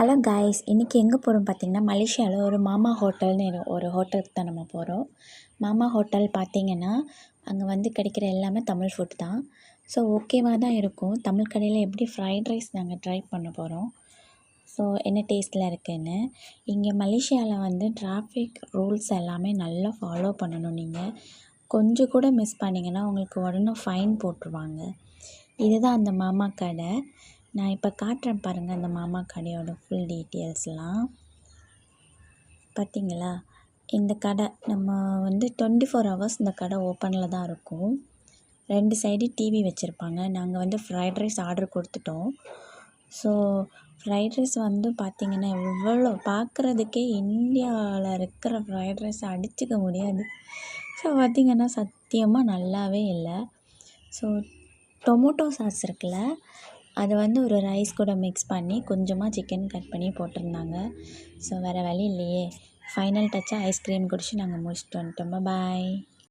Hello guys, இன்றைக்கி எங்கே போகிறோம் பார்த்தீங்கன்னா, மலேசியாவில் ஒரு மாமா ஹோட்டல்னு ஒரு ஹோட்டலுக்கு தான் நம்ம போகிறோம். மாமா ஹோட்டல் பார்த்தீங்கன்னா, அங்கே வந்து கிடைக்கிற எல்லாமே தமிழ் ஃபுட் தான். ஸோ ஓகேவாக தான் இருக்கும். தமிழ் கடையில் எப்படி ஃப்ரைட் ரைஸ் நாங்கள் ட்ரை பண்ண போகிறோம். ஸோ என்ன டேஸ்ட்டில் இருக்குதுன்னு. இங்கே மலேசியாவில் வந்து டிராஃபிக் ரூல்ஸ் எல்லாமே நல்லா ஃபாலோ பண்ணணும். நீங்கள் கொஞ்சம் கூட மிஸ் பண்ணிங்கன்னா உங்களுக்கு உடனே ஃபைன் போட்டுருவாங்க. இதுதான் அந்த மாமா கடை. நான் இப்போ காட்டுறேன் பாருங்கள், அந்த மாமா கடையோட ஃபுல் டீட்டெயில்ஸ்லாம். பார்த்தீங்களா, இந்த கடை நம்ம வந்து 24 ஹவர்ஸ் இந்த கடை ஓப்பனில் தான் இருக்கும். 2 சைடு டிவி வச்சுருப்பாங்க. நாங்கள் வந்து ஃப்ரைட் ரைஸ் ஆர்டர் கொடுத்துட்டோம். ஸோ ஃப்ரைட் ரைஸ் வந்து பார்த்திங்கன்னா எவ்வளோ பார்க்குறதுக்கே இந்தியாவில் இருக்கிற ஃப்ரைட் ரைஸ் அடிச்சுக்க முடியாது. ஸோ பார்த்திங்கன்னா சத்தியமாக நல்லாவே இல்லை. ஸோ டொமேட்டோ சாஸ் இருக்குல்ல, அதை வந்து ஒரு ரைஸ் கூட மிக்ஸ் பண்ணி கொஞ்சமாக சிக்கன் கட் பண்ணி போட்டிருந்தாங்க. ஸோ வேறு வழி இல்லையே, ஃபைனல் டச்சாக ஐஸ்கிரீம் குடிச்சு நாங்கள் முடிச்சுட்டு வந்துட்டோம். பாய்.